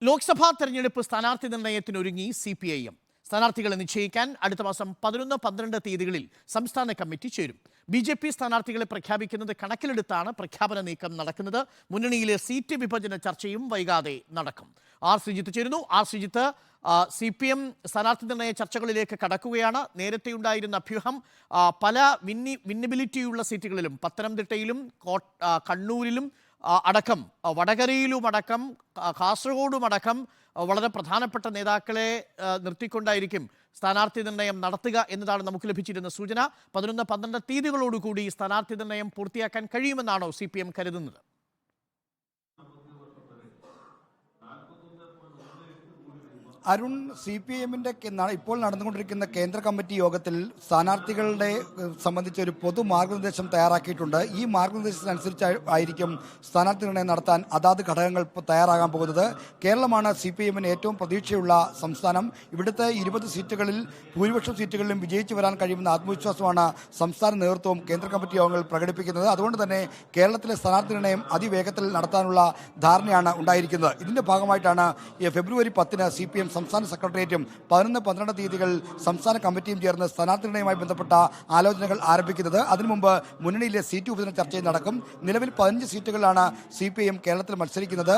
ലോക്സഭാ തെരഞ്ഞെടുപ്പ് സ്ഥാനാർത്ഥി നിർണയത്തിനൊരുങ്ങി CPIM. സ്ഥാനാർത്ഥികളെ നിശ്ചയിക്കാൻ അടുത്ത മാസം 11, 12 തീയതികളിൽ സംസ്ഥാന കമ്മിറ്റി ചേരും. BJP സ്ഥാനാർത്ഥികളെ പ്രഖ്യാപിക്കുന്നത് കണക്കിലെടുത്താണ് പ്രഖ്യാപന നീക്കം നടക്കുന്നത്. മുന്നണിയിലെ സീറ്റ് വിഭജന ചർച്ചയും വൈകാതെ നടക്കും. ആർ ശ്രീജിത്ത് ചേരുന്നു. ആർ ശ്രീജിത്ത്, CPM സ്ഥാനാർത്ഥി നിർണയ ചർച്ചകളിലേക്ക് കടക്കുകയാണ്. നേരത്തെ ഉണ്ടായിരുന്ന അഭ്യൂഹം പല വിന്നബിലിറ്റിയുള്ള സീറ്റുകളിലും പത്തനംതിട്ടയിലും കണ്ണൂരിലും അടക്കം വടകരയിലുമടക്കം കാസർഗോഡുമടക്കം വളരെ പ്രധാനപ്പെട്ട നേതാക്കളെ നിർത്തിക്കൊണ്ടായിരിക്കും സ്ഥാനാർത്ഥി നിർണയം നടത്തുക എന്നതാണ് നമുക്ക് ലഭിച്ചിരുന്ന സൂചന. 11, 12 തീയതികളോടുകൂടി സ്ഥാനാർത്ഥി നിർണയം പൂർത്തിയാക്കാൻ കഴിയുമെന്നാണോ CPM കരുതുന്നത്? അരുൺ, CPIM-ന്റെ ഇപ്പോൾ നടന്നുകൊണ്ടിരിക്കുന്ന കേന്ദ്ര കമ്മിറ്റി യോഗത്തിൽ സ്ഥാനാർത്ഥികളുടെ സംബന്ധിച്ച് ഒരു പൊതു മാർഗനിർദ്ദേശം തയ്യാറാക്കിയിട്ടുണ്ട്. ഈ മാർഗനിർദ്ദേശത്തിനനുസരിച്ച് ആയിരിക്കും സ്ഥാനാർത്ഥി നിർണയം നടത്താൻ അതാത് ഘടകങ്ങൾ തയ്യാറാകാൻ പോകുന്നത്. കേരളമാണ് CPIM-ന് ഏറ്റവും പ്രതീക്ഷയുള്ള സംസ്ഥാനം. ഇവിടുത്തെ 20 സീറ്റുകളിൽ ഭൂരിപക്ഷം സീറ്റുകളിലും വിജയിച്ചു വരാൻ കഴിയുമെന്ന ആത്മവിശ്വാസമാണ് സംസ്ഥാന നേതൃത്വവും കേന്ദ്ര കമ്മിറ്റി യോഗങ്ങൾ പ്രകടിപ്പിക്കുന്നത്. അതുകൊണ്ട് തന്നെ കേരളത്തിലെ സ്ഥാനാർത്ഥി നിർണയം അതിവേഗത്തിൽ നടത്താനുള്ള ധാരണയാണ് ഉണ്ടായിരിക്കുന്നത്. ഇതിന്റെ ഭാഗമായിട്ടാണ് ഫെബ്രുവരി 10-ന് CPM സംസ്ഥാന സെക്രട്ടേറിയറ്റും 11, 12 തീയതികൾ സംസ്ഥാന കമ്മിറ്റിയും ചേർന്ന് സ്ഥാനാർത്ഥി നിർണയവുമായി ബന്ധപ്പെട്ട ആലോചനകൾ ആരംഭിക്കുന്നത്. അതിനു മുമ്പ് മുന്നണിയിലെ സീറ്റ് വിഭജന ചർച്ചയും നടക്കും. നിലവിൽ 15 സീറ്റുകളിലാണ് CPIM കേരളത്തിൽ മത്സരിക്കുന്നത്.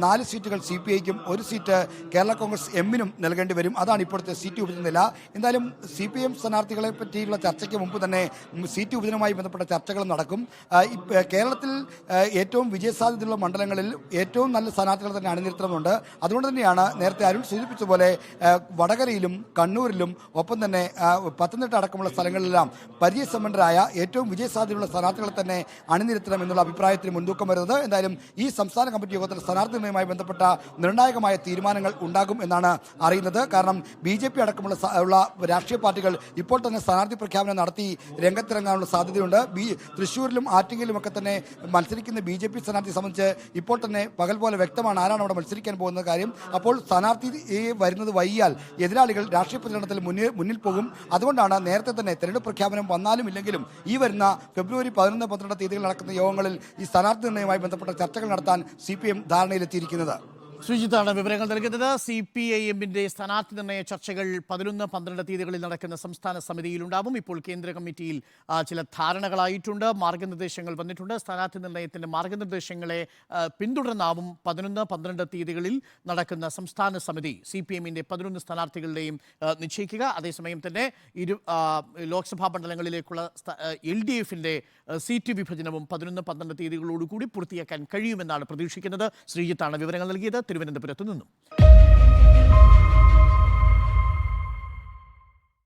4 സീറ്റുകൾ CPIക്കും 1 സീറ്റ് കേരള കോൺഗ്രസ് എമ്മിനും നൽകേണ്ടി വരും. അതാണ് ഇപ്പോഴത്തെ സീറ്റ് വിഭജന നില. എന്തായാലും CPIM സ്ഥാനാർത്ഥികളെ പറ്റിയുള്ള ചർച്ചയ്ക്ക് മുമ്പ് തന്നെ സീറ്റ് വിഭജനവുമായി ബന്ധപ്പെട്ട ചർച്ചകളും നടക്കും. കേരളത്തിൽ ഏറ്റവും വിജയസാധ്യതയുള്ള മണ്ഡലങ്ങളിൽ ഏറ്റവും നല്ല സ്ഥാനാർത്ഥികളെ തന്നെ അണിനിരത്തുന്നുണ്ട്. അതുകൊണ്ട് തന്നെയാണ് നേരത്തെ അരുൺ സൂചിപ്പിച്ചതുപോലെ വടകരയിലും കണ്ണൂരിലും ഒപ്പം തന്നെ പത്തനംതിട്ട അടക്കമുള്ള സ്ഥലങ്ങളിലെല്ലാം പരിചയസമ്പന്നരായ ഏറ്റവും വിജയസാധ്യതയുള്ള സ്ഥാനാർത്ഥികളെ തന്നെ അണിനിരത്തണം എന്നുള്ള അഭിപ്രായത്തിന് മുൻതൂക്കം വരുന്നത്. എന്തായാലും ഈ സംസ്ഥാന കമ്മിറ്റി യോഗത്തിൽ സ്ഥാനാർത്ഥി നിർണയവുമായി ബന്ധപ്പെട്ട നിർണായകമായ തീരുമാനങ്ങൾ ഉണ്ടാകും എന്നാണ് അറിയുന്നത്. കാരണം BJP അടക്കമുള്ള രാഷ്ട്രീയ പാർട്ടികൾ ഇപ്പോൾ തന്നെ സ്ഥാനാർത്ഥി പ്രഖ്യാപനം നടത്തി രംഗത്തിറങ്ങാനുള്ള സാധ്യതയുണ്ട്. തൃശ്ശൂരിലും ആറ്റിങ്ങലിലും ഒക്കെ തന്നെ മത്സരിക്കുന്ന BJP സ്ഥാനാർത്ഥിയെ സംബന്ധിച്ച് ഇപ്പോൾ തന്നെ പകൽ പോലെ വ്യക്തമാണ് ആരാണ് അവിടെ മത്സരിക്കാൻ പോകുന്ന കാര്യം. അപ്പോൾ സ്ഥാനാർത്ഥി വരുന്നത് വൈകിയാൽ എതിരാളികൾ രാഷ്ട്രീയ പ്രചരണത്തിൽ മുന്നിൽ പോകും. അതുകൊണ്ടാണ് നേരത്തെ തന്നെ തെരഞ്ഞെടുപ്പ് പ്രഖ്യാപനം വന്നാലും ഇല്ലെങ്കിലും ഈ വരുന്ന ഫെബ്രുവരി 11, 12 തീയതികൾ നടക്കുന്ന യോഗങ്ങളിൽ ഈ സ്ഥാനാർത്ഥി നിർണയവുമായി ബന്ധപ്പെട്ട ചർച്ചകൾ നടത്താൻ CPM ധാരണയിലെത്തിയിരിക്കുന്നത്. ശ്രീജിത്താണ് വിവരങ്ങൾ നൽകുന്നത്. CPIM-ന്റെ സ്ഥാനാർത്ഥി നിർണയ ചർച്ചകൾ 11, 12 തീയതികളിൽ നടക്കുന്ന സംസ്ഥാന സമിതിയിലുണ്ടാവും. ഇപ്പോൾ കേന്ദ്ര കമ്മിറ്റിയിൽ ചില ധാരണകളായിട്ടുണ്ട്, മാർഗനിർദ്ദേശങ്ങൾ വന്നിട്ടുണ്ട്. സ്ഥാനാർത്ഥി നിർണയത്തിൻ്റെ മാർഗനിർദ്ദേശങ്ങളെ പിന്തുടർന്നാവും 11, 12 തീയതികളിൽ നടക്കുന്ന സംസ്ഥാന സമിതി CPIM-ന്റെ 11 സ്ഥാനാർത്ഥികളുടെയും നിശ്ചയിക്കുക. അതേസമയം തന്നെ ലോക്സഭാ മണ്ഡലങ്ങളിലേക്കുള്ള LDF-ന്റെ സീറ്റ് വിഭജനവും 11, 12 തീയതികളോടുകൂടി പൂർത്തിയാക്കാൻ കഴിയുമെന്നാണ് പ്രതീക്ഷിക്കുന്നത്. ശ്രീജിത്താണ് വിവരങ്ങൾ നൽകിയത് തിരുവനന്തപുരത്ത് നിന്നും.